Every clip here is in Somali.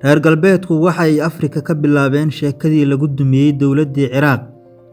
Reer galbeedku waxay Afrika ka bilaabeen sheekadii lagu dumiyay dowladdii Ciraaq.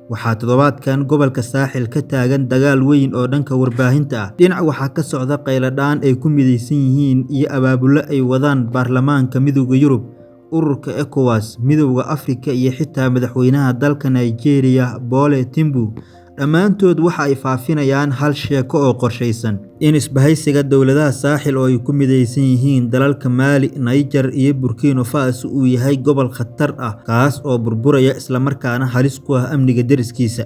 Waxaa toddobaadkan gobolka Saaxil ka taagan dagaal weyn oo dhanka warbaahinta ah. Dhinac waxaa ka socda qayladhaan ay ku midaysan yihiin iyo abaabulo ay wadaan baarlamaanka Midowga Yurub, ururka ECOWAS, Midowga Afrika iyo xitaa madaxweynaha dalka Nigeria Bola Tinubu. Dhammaantood waxa ay faafinayaan hal sheeko oo qorshaysan in isbahaysiga dowladaha Saaxil oo ay ku midaysan yihiin dalalka Mali, Niger iyo Burkina Faso uu yahay gobol khatar ah kaas oo burburaya isla markaana halis ku ah amniga deriskiisa.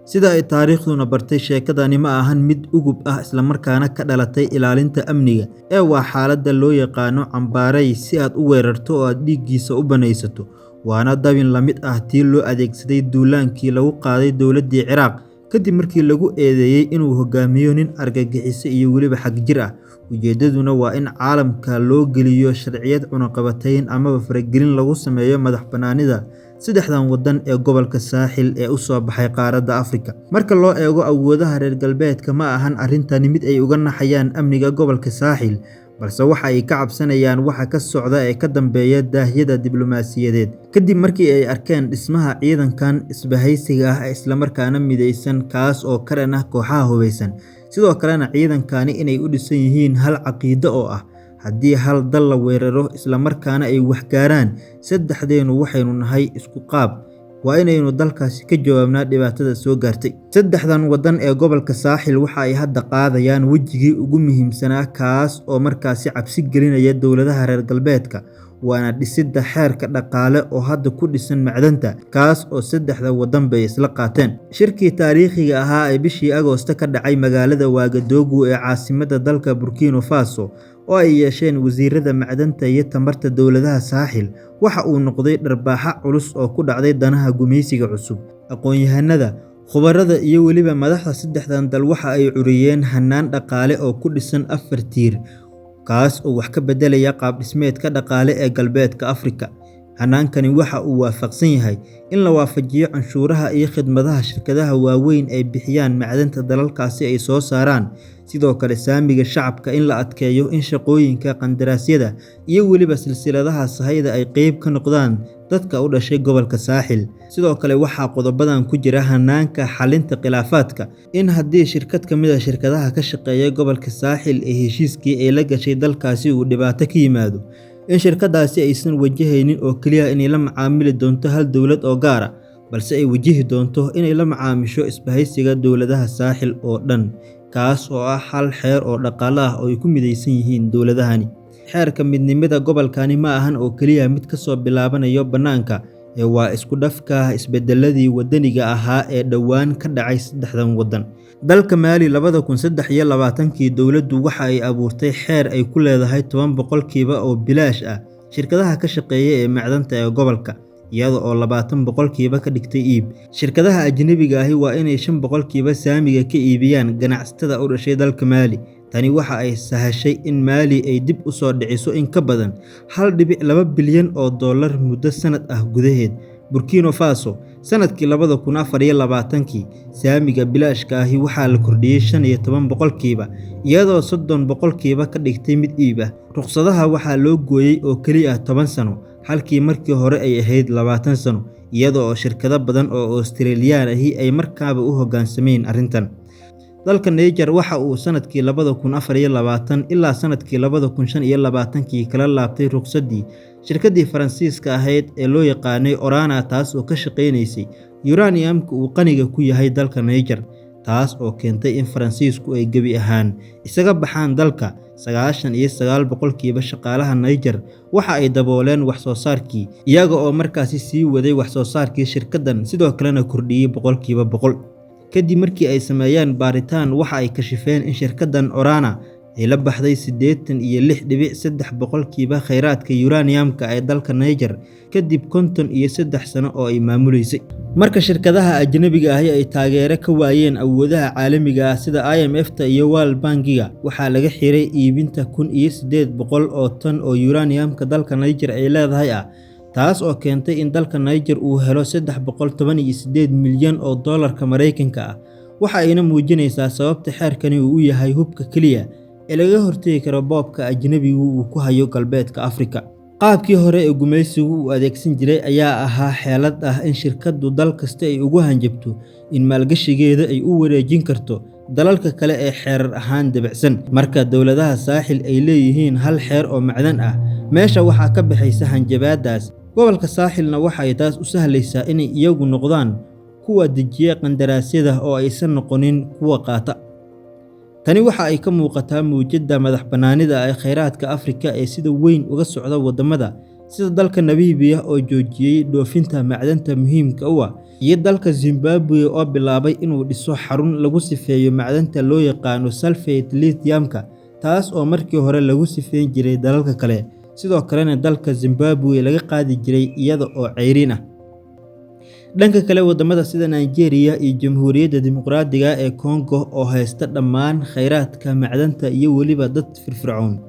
Sida ay taariikhduna bartay, sheekadani ma ahan mid ugub ah isla markaana ka dhalatay ilaalinta amniga waa xaaladda loo yaqaano cambaaray si aad u weerarto oo aad dhiiggiisa u banaysato. Waana dabin la mid ah tii loo adeegsaday duulaankii lagu qaaday dowladdii Ciraaq kadib markii lagu eedeeyay inuu hogaamiyo nin argagixiso iyo weliba xagjir ah. Ujeedaduna waa in caalamka loo geliyo sharciyad cunaqabatayn amaba faragelin lagu sameeyo madax-bannaanida saddexdan waddan ee gobolka Saaxil ee u soo baxay qaaradda Afrika. Marka loo eego awoodaha reer galbeedka, ma ahan arrintani mid ay uga naxayaan amniga gobolka Saaxil, balse waxa ay ka cabsanayaan waxa ka socda ee ka dambeeya daahyada diblomaasiyadeed. Kadib markii ay arkeen dhismaha ciidankan isbahaysiga ah isla markaana midaysan kaas oo ka dhan ah kooxaha hubeysan, sidoo kalena ciidankani inay u dhisan yihiin hal caqiido oo ah haddii hal dal la weeraro isla markaana ay wax gaaraan, saddexdeenu waxaynu nahay isku qaab. Waa inaynu dalkaasi ka jawaabnaa dhibaatada soo gaartay. Saddexdan waddan ee gobolka Saaxil waxa ay hadda qaadayaan wejigii ugu muhiimsanaa kaas oo markaasi cabsi gelinaya dowladaha reer galbeedka, waana dhisidda xeerka dhaqaale oo hadda ku dhisan macdanta, kaas oo saddexda waddan bay isla qaateen. Shirkii taariikhiga ahaa ee bishii Agoosto ka dhacay magaalada Ouagadougou ee caasimadda dalka Burkina Faso oo ay yeesheen wasiirada macdanta iyo tamarta dowladaha Saaxil, waxa uu noqday dharbaaxa culus oo ku dhacday danaha gumeysiga cusub. Aqoon-yahanada, khubarada iyo weliba madaxda saddexdan dal waxa ay curiyeen hannaan dhaqaale oo ku dhisan 4 tiir, kaas oo wax ka beddelaya qaab dhismeedka dhaqaale ee galbeedka Afrika. Hannaankani waxa uu waafaqsan yahay in la waafajiyo canshuuraha iyo khidmadaha shirkadaha waaweyn ay bixiyaan macdanta dalalkaasi ay soo saaraan, sidoo kale saamiga shacabka in la adkeeyo, in shaqooyinka qandaraasyada iyo weliba silsiladaha sahayda ay qayb ka noqdaan dadka u dhashay gobolka Saaxil. Sidoo kale waxaa qodobadan ku jira hannaanka xalinta khilaafaadka, in haddii shirkad ka mid ah shirkadaha ka shaqeeya gobolka Saaxil ee heshiiskii ay la gashay dalkaasi uu dhibaato ka yimaado, in shirkadaasi aysan wajahaynin oo keliya inay la macaamili doonto hal dowlad oo gaar ah, balse ay wajihi doonto inay la macaamisho isbahaysiga dowladaha Saaxil oo dhan, kaas oo ah hal xeer oo dhaqaale ah oo ay ku midaysan yihiin dowladahani. Xeerka midnimada gobolkani ma ahan oo keliya mid ka soo bilaabanayo bannaanka, waa isku dhafka isbedeladii waddaniga ahaa ee dhowaan ka dhacay saddexdan waddan. Dalka Mali 2023 dowladdu waxa ay abuurtay xeer ay ku leedahay 10% oo bilaash ah shirkadaha ka shaqeeya ee macdanta ee gobolka, iyada oo 20% ka dhigtay iib. Shirkadaha ajnabiga ahi waa inay 5% saamiga ka iibiyaan ganacsatada u dhashay dalka Mali. Tani waxa ay sahashay in Mali ay dib u soo dhiciso in ka badan 1.2 bilyan oo dollar muddo sanad ah gudaheed. Burkina Faso sanadkii 2024 saamiga bilaashka ahi waxaa la kordhiyay 15%, iyadoo 30% ka dhigtay mid iib ah. Ruqsadaha waxaa loo gooyay oo keliya 10 sano halkii markii hore ay ahayd 20 sano, iyadoo oo shirkado badan oo Australian ahi ay markaaba u hoggaansameen arrintan. Dalka Niger waxa uu sanadkii 2024 ilaa sanadkii 2025 kala laabtay ruqsaddii shirkaddii Faransiiska ahayd ee loo yaqaanay Orana, taas oo ka shaqeynaysay uranium-ka uu qaniga ku yahay dalka Niger, taas oo keentay in Faransiisku ay gebi ahaan isaga baxaan dalka. 99% shaqaalaha Niger waxa ay dabooleen wax soo saarkii, iyaga oo markaasi sii waday wax soo saarkii shirkaddan, sidoo kalena kordhiyay 100%. Kadib markii ay sameeyeen baaritaan, waxa ay kashifeen in shirkaddan Orana ay la baxday 86.3% kheyraadka uranium-ka ee dalka Niger kadib 53 sano oo ay maamuleysay. Marka shirkadaha ajnabiga ahi ay taageero ka waayeen awoodaha caalamiga ah sida IMF-ta iyo World Bank-ga, waxaa laga xiray iibinta 1800 oo tan oo uranium-ka dalka Niger ay leedahay ah, taas oo keentay in dalka Niger uu helo 318 milyan oo dollarka Mareykanka ah. Waxa ayna muujinaysaa sababta xeerkani uu u yahay hubka keliya ee laga hortagi karo boobka ajnabigu uu ku hayo galbeedka Afrika. qaabkii hore ee gumaysigu u adeegsan jiray ayaa ahaa xeelad ah in shirkaddu dal kasta ay ugu hanjabto in maalgashigeeda ay u wareejin karto dalalka kale ee xeerar ahaan dabacsan. Marka dowladaha saaxil ay leeyihiin hal xeer oo macdan ah, meesha waxaa ka baxaysa hanjabaadaas. Gobolka saaxilna waxay taas u sahlaysaa inay iyagu noqdaan kuwa dejiya qandaraasyada oo aysan noqonin kuwa qaata. Tani waxa ay ka muuqataa muujada madax-bannaanida ee kheyraadka Afrika ee sida weyn uga socda wadamada sida dalka Namibia oo joojiyay dhoofinta macdanta muhiimka u ah, iyo dalka Zimbabwe oo bilaabay inuu dhiso xarun lagu sifeeyo macdanta loo yaqaano sulfate lithiumka, taas oo markii hore lagu sifeyn jiray dalalka kale. Sidoo kalena dalka Zimbabwe laga qaadi jiray iyada oo ceyriin ah. Dhanka kale, wadamada sida Nigeria iyo Jamhuuriyadda Dimuqraadiga ee Congo oo haysta dhammaan kheyraadka macdanta iyo weliba dad firfircoon,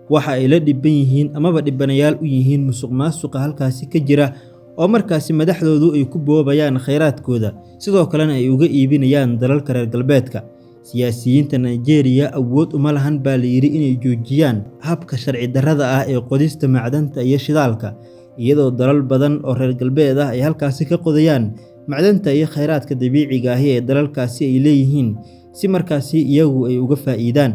waxa ay la dhiban yihiin amaba dhibanayaal u yihiin musuqmaasuqa halkaasi ka jira oo markaasi madaxdoodu ay ku boobayaan kheyraadkooda, sidoo kalena ay uga iibinayaan dalalka reer galbeedka. Siyaasiyiinta Nigeria awood uma lahan baa la yiri inay joojiyaan habka sharci darrada ah ee qodista macdanta iyo shidaalka, iyadoo dalal badan oo reer galbeed ah ay halkaasi ka qodayaan macdanta iyo kheyraadka dabiiciga ah ee dalalkaasi ay leeyihiin si markaasi iyagu ay uga faa'iidaan.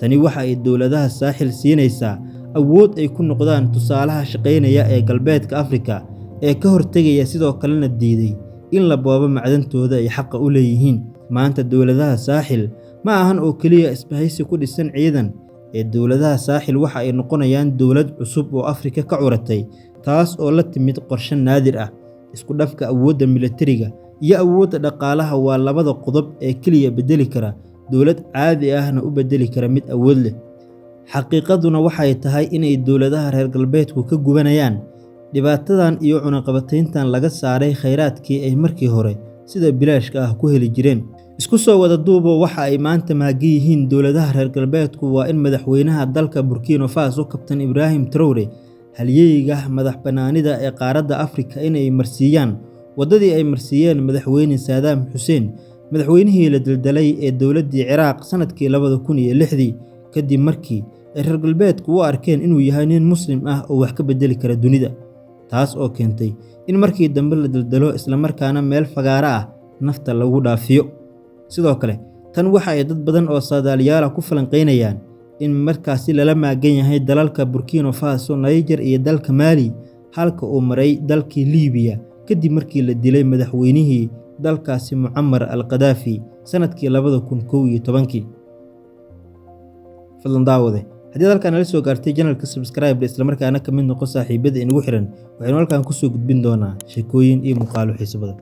Tani waxa ay dowladaha saaxil siinaysaa awood ay ku noqdaan tusaalaha shaqeynaya ee galbeedka Afrika ee ka hortagaya sidoo kalena diiday in la boobo macdantooda ay xaq u leeyihiin. Maanta dowladaha saaxil ma ahan oo kaliya isbahaysi ku dhisan ciidan, ee dowladaha saaxil waxa ay noqonayaan dowlad cusub oo Afrika ka curatay, taas oo la timid qorshe naadir ah. Isku dhafka awoodda militariga iyo awoodda dhaqaalaha waa labada qodob ee kaliya bedeli kara dowlad caadi ahna u bedeli kara mid awood leh. Xaqiiqaduna waxay tahay inay dowladaha reer galbeedku ka gubanayaan dhibaatadan iyo cunaqabatayntan laga saaray kheyraadkii ay markii hore sida bilaashka ah ku heli jireen. Isku soo wada duubo, waxa ay maanta maagan yihiin dowladaha reer galbeedku waa in madaxweynaha dalka Burkina Faso Kabtan Ibrahim Traore, halyeyga madax-bannaanida ee qaaradda Afrika, inay marsiiyaan wadadii ay marsiiyeen madaxweyne Saddam Hussein, madaxweynihii la daldalay ee dowladdii Ciraaq sanadkii 2006 kadib markii ay reer galbeedku u arkeen inuu yahay nin muslim ah oo wax ka bedeli kara dunida, taas oo keentay in markii dambe la daldalo isla markaana meel fagaara ah nafta lagu dhaafiyo. Sidoo kale, tan waxa ay dad badan oo saadaaliyaal ah ku falanqeynayaan in markaasi lala maagan yahay dalalka Burkina Faso, Niger iyo dalka Mali, halka uu maray dalkii Liibiya kadib markii la dilay madaxweynihii dalkaasi Muammar al-Gaddafi sanadkii 2011. Fadlan daawade, haddii halkaan nala soo gaartay channelka subscribe isla markaana ka mid noqo saaxiibada inagu xiran, waxaynu halkaan ku soo gudbin doonaa sheekooyin iyo muuqaalo xiiso badan.